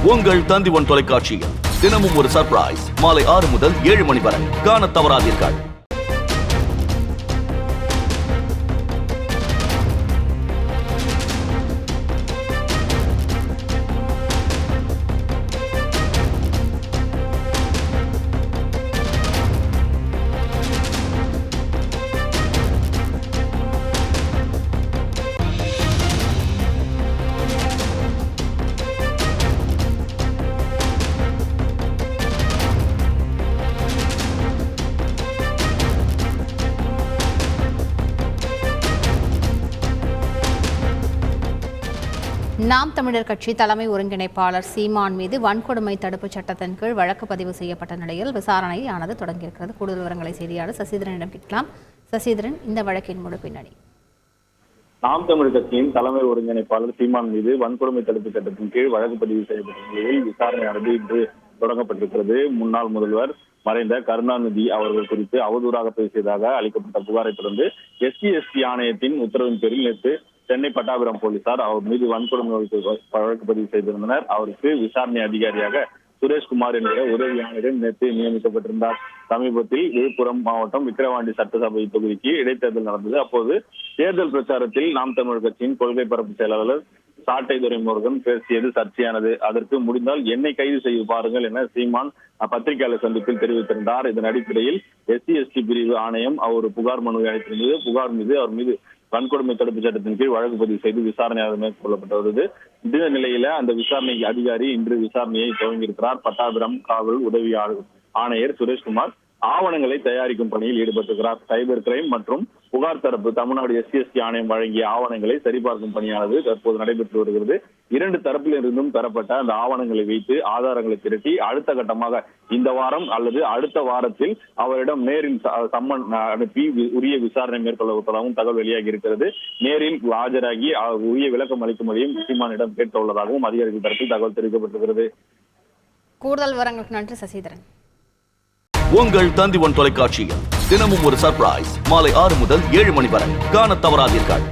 உங்கள் தந்திவன் தொலைக்காட்சியில் தினமும் ஒரு சர்ப்ரைஸ் மாலை 6 முதல் 7 மணி வரை காணத் தவறாதீர்கள். நாம் தமிழர் கட்சி தலைமை ஒருங்கிணைப்பாளர் சீமான் மீது வன்கொடுமை தடுப்புச் சட்டத்தின் கீழ் வழக்கு பதிவு செய்யப்பட்ட நிலையில் விசாரணையானது தொடங்கியிருக்கிறது. கூடுதல் விவரங்களை செய்தியாளர் சசிதரனிடம் கேட்கலாம். சசிதரன், இந்த வழக்கின் முழு பின்னணி. நாம் தமிழர் கட்சியின் தலைமை ஒருங்கிணைப்பாளர் சீமான் மீது வன்கொடுமை தடுப்புச் சட்டத்தின் கீழ் வழக்கு பதிவு செய்யப்பட்ட நிலையில் விசாரணையானது இன்று தொடங்கப்பட்டிருக்கிறது. முன்னாள் முதல்வர் மறைந்த கருணாநிதி அவர்கள் குறித்து அவதூறாக பேசியதாக அளிக்கப்பட்ட புகாரை தொடர்ந்து எஸ்சி ஆணையத்தின் உத்தரவின் பேரில் நேற்று சென்னை பட்டாபிராம் போலீசார் அவர் மீது வன்கொடுமை வழக்கு பதிவு செய்திருந்தனர். அவருக்கு விசாரணை அதிகாரியாக சுரேஷ்குமார் என்ற உதவி ஆணையர் நேற்று நியமிக்கப்பட்டிருந்தார். சமீபத்தில் விழுப்புரம் மாவட்டம் விக்கிரவாண்டி சட்டசபை தொகுதிக்கு இடைத்தேர்தல் நடந்தது. அப்போது தேர்தல் பிரச்சாரத்தில் நாம் தமிழர் கட்சியின் கொள்கை பரப்பு செயலாளர் சாட்டை துரைமுருகன் பேசியது சர்ச்சையானது. அதற்கு முடிந்தால் என்னை கைது செய்து பாருங்கள் என சீமான் பத்திரிகையாளர் சந்திப்பில் தெரிவித்திருந்தார். இதன் அடிப்படையில் எஸ்சி பிரிவு ஆணையம் அவர் புகார் மனுவை அளித்திருந்தது. புகார் மீது அவர் மீது வன்கொடுமை தடுப்பு சட்டத்தின் கீழ் வழக்கு பதிவு செய்து விசாரணை மேற்கொள்ளப்பட்டு வருது. இந்த நிலையில அந்த விசாரணை அதிகாரி இன்று விசாரணையை துவங்கியிருக்கிறார். பட்டாபிராம் காவல் உதவி ஆணையர் சுரேஷ்குமார் ஆவணங்களை தயாரிக்கும் பணியில் ஈடுபட்டிருக்கிறார். சைபர் கிரைம் மற்றும் புகார் தரப்பு தமிழ்நாடு எஸ்சி ஆணையம் வழங்கிய ஆவணங்களை சரிபார்க்கும் பணியானது தற்போது நடைபெற்று வருகிறது. இரண்டு தரப்பிலிருந்தும் பெறப்பட்ட அந்த ஆவணங்களை வைத்து ஆதாரங்களை திரட்டி அடுத்த கட்டமாக இந்த வாரம் அல்லது அடுத்த வாரத்தில் அவரிடம் நேரில் சம்மன் அனுப்பி உரிய விசாரணை மேற்கொள்ளப்பட்டதாகவும் தகவல் வெளியாகி இருக்கிறது. நேரில் ஆஜராகி உரிய விளக்கம் அளிக்கும்படியும் சீமானிடம் கேட்க உள்ளதாகவும் அதிகாரிகள் தரப்பில் தகவல் தெரிவிக்கப்பட்டிருக்கிறது. கூடுதல் விவரங்களுக்கு நன்றி சசிதரன். உங்கள் தந்திவன் தொலைக்காட்சியில் தினமும் ஒரு சர்ப்ரைஸ் மாலை 6 முதல் 7 மணி வரை காணத் தவறாதீர்கள்.